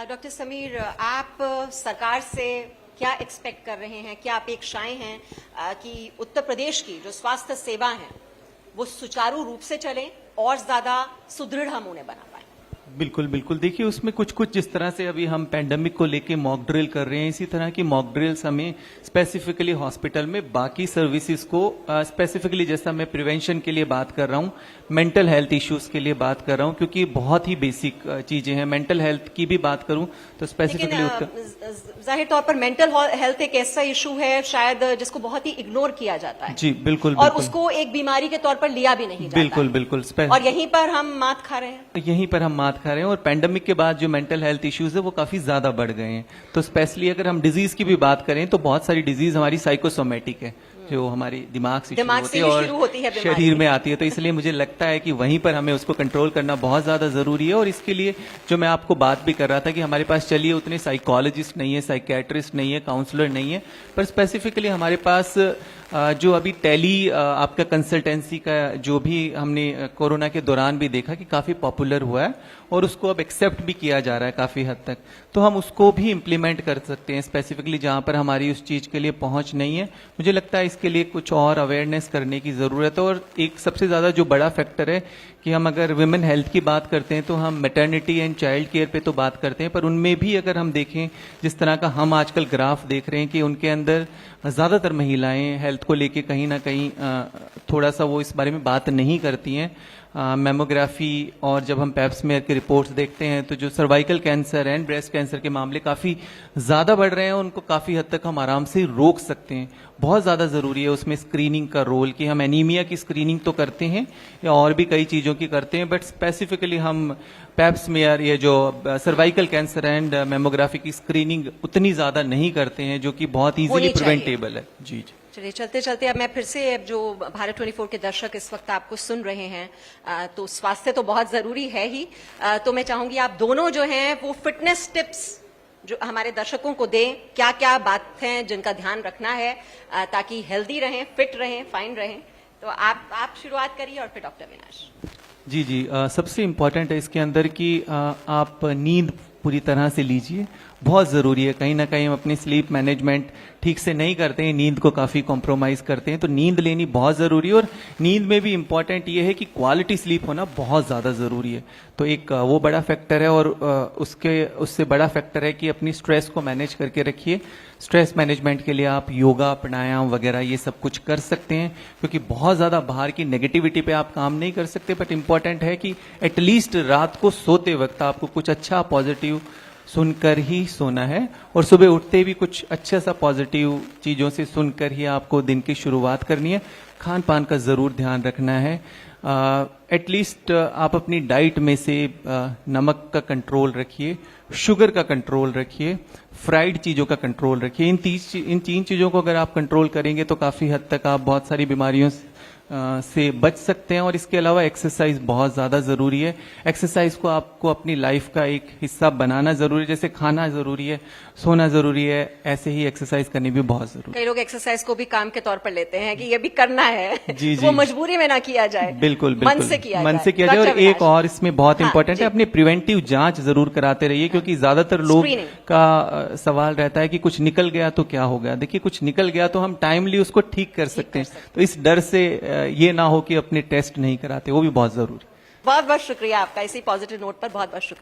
Doctor Sameer, आप सरकार से क्या एक्सपेक्ट कर रहे हैं, क्या अपेक्षाएं हैं कि उत्तर प्रदेश की जो स्वास्थ्य सेवा है वो सुचारू रूप से चले और ज्यादा सुदृढ़ हम उन्हें बना पाए? बिल्कुल बिल्कुल। देखिए, उसमें कुछ कुछ जिस तरह से अभी हम पेंडेमिक को लेके मॉक ड्रिल कर रहे हैं, इसी तरह की मॉक ड्रिल्स हमें स्पेसिफिकली हॉस्पिटल में बाकी सर्विसेज को स्पेसिफिकली, जैसा मैं प्रिवेंशन के लिए बात कर रहा हूँ, मेंटल हेल्थ इश्यूज के लिए बात कर रहा हूँ, क्योंकि बहुत ही बेसिक चीजें हैं। मेंटल हेल्थ की भी बात करूँ तो स्पेसिफिकली जाहिर तौर पर मेंटल हेल्थ एक ऐसा इशू है शायद जिसको बहुत ही इग्नोर किया जाता है। जी बिल्कुल, और उसको एक बीमारी के तौर पर लिया भी नहीं जाता। बिल्कुल बिल्कुल। और यहीं पर हम मात खा रहे हैं। यहीं पर हम मात खा रहे हैं, और पेंडेमिक के बाद जो मेंटल हेल्थ इश्यूज है वो काफी ज्यादा बढ़ गए हैं। तो स्पेशली अगर हम डिजीज की भी बात करें तो बहुत सारी डिजीज हमारी साइकोसोमेटिक है, जो हमारी दिमाग से शुरू होती है और शरीर में आती है। तो इसलिए मुझे लगता है कि वहीं पर हमें उसको कंट्रोल करना बहुत ज्यादा जरूरी है। और इसके लिए जो मैं आपको बात भी कर रहा था कि हमारे पास चलिए उतने साइकोलॉजिस्ट नहीं है, साइकियाट्रिस्ट नहीं है, काउंसलर नहीं है, पर स्पेसिफिकली हमारे पास जो अभी टेली आपका कंसल्टेंसी का जो भी हमने कोरोना के दौरान भी देखा कि काफी पॉपुलर हुआ है और उसको अब एक्सेप्ट भी किया जा रहा है काफी हद तक, तो हम उसको भी इम्प्लीमेंट कर सकते हैं स्पेसिफिकली जहां पर हमारी उस चीज के लिए पहुंच नहीं है। मुझे लगता है इसके लिए कुछ और अवेयरनेस करने की जरूरत है। और एक सबसे ज्यादा जो बड़ा फैक्टर है कि हम अगर वुमेन हेल्थ की बात करते हैं तो हम मैटरनिटी एंड चाइल्ड केयर पे तो बात करते हैं, पर उनमें भी अगर हम देखें जिस तरह का हम आजकल ग्राफ देख रहे हैं कि उनके अंदर ज्यादातर महिलाएं हेल्थ को लेके कहीं ना कहीं थोड़ा सा वो इस बारे में बात नहीं करती हैं। मेमोग्राफी और जब हम पैप्समेयर की रिपोर्ट्स देखते हैं तो जो cervical cancer and breast cancer के मामले काफी ज्यादा बढ़ रहे हैं, उनको काफी हद तक हम आराम से रोक सकते हैं। बहुत ज्यादा जरूरी है उसमें स्क्रीनिंग का रोल, कि हम एनीमिया की स्क्रीनिंग तो करते हैं या और भी कई चीजों की करते हैं, बट स्पेसिफिकली हम पैप्समेयर या जो सर्वाइकल कैंसर एंड मेमोग्राफी की स्क्रीनिंग उतनी ज्यादा नहीं करते हैं, जो कि बहुत इजीली प्रिवेंटेबल है। जी जी। चलिए, चलते चलते अब मैं फिर से जो भारत 24 के दर्शक इस वक्त आपको सुन रहे हैं, तो स्वास्थ्य तो बहुत जरूरी है ही, तो मैं चाहूंगी आप दोनों जो हैं वो फिटनेस टिप्स जो हमारे दर्शकों को दें, क्या क्या बात हैं जिनका ध्यान रखना है ताकि हेल्दी रहें, फिट रहें, फाइन रहें। तो आप शुरुआत करिए और फिर डॉक्टर अविनाश। जी जी। सबसे इम्पोर्टेंट है इसके अंदर कि आप नींद पूरी तरह से लीजिए, बहुत ज़रूरी है। कहीं ना कहीं हम अपनी स्लीप मैनेजमेंट ठीक से नहीं करते हैं, नींद को काफ़ी कॉम्प्रोमाइज़ करते हैं, तो नींद लेनी बहुत ज़रूरी है। और नींद में भी इम्पॉर्टेंट ये है कि क्वालिटी स्लीप होना बहुत ज़्यादा ज़रूरी है। तो एक वो बड़ा फैक्टर है। और उससे बड़ा फैक्टर है कि अपनी स्ट्रेस को मैनेज करके रखिए। स्ट्रेस मैनेजमेंट के लिए आप योगा, प्राणायाम वगैरह ये सब कुछ कर सकते हैं, क्योंकि बहुत ज़्यादा बाहर की नेगेटिविटी पे आप काम नहीं कर सकते, बट इम्पॉर्टेंट है कि एटलीस्ट रात को सोते वक्त आपको कुछ अच्छा पॉजिटिव सुनकर ही सोना है, और सुबह उठते भी कुछ अच्छा सा पॉजिटिव चीज़ों से सुनकर ही आपको दिन की शुरुआत करनी है। खान पान का ज़रूर ध्यान रखना है। एटलीस्ट आप अपनी डाइट में से नमक का कंट्रोल रखिए, शुगर का कंट्रोल रखिए, फ्राइड चीज़ों का कंट्रोल रखिए। इन तीन चीज़ों को अगर आप कंट्रोल करेंगे तो काफ़ी हद तक आप बहुत सारी बीमारियों से बच सकते हैं। और इसके अलावा एक्सरसाइज बहुत ज़्यादा ज़रूरी है। एक्सरसाइज को आपको अपनी लाइफ का एक हिस्सा बनाना ज़रूरी है। जैसे खाना ज़रूरी है, सोना ज़रूरी है, ऐसे ही एक्सरसाइज करनी भी बहुत ज़रूरी है। कई लोग एक्सरसाइज को भी काम के तौर पर लेते हैं कि ये भी करना है। जी जी। वो मजबूरी में ना किया जाए, बिल्कुल बिल्कुल, मन से किया जाए। और एक और इसमें बहुत इंपॉर्टेंट है, अपनी प्रिवेंटिव जांच जरूर कराते रहिए, क्योंकि ज्यादातर लोग का सवाल रहता है कि कुछ निकल गया तो क्या हो गया। देखिए, कुछ निकल गया तो हम टाइमली उसको ठीक कर सकते हैं, तो इस डर से ये ना हो कि अपने टेस्ट नहीं कराते, वो भी बहुत जरूरी। बहुत बहुत शुक्रिया आपका, इसी पॉजिटिव नोट पर बहुत बहुत शुक्रिया।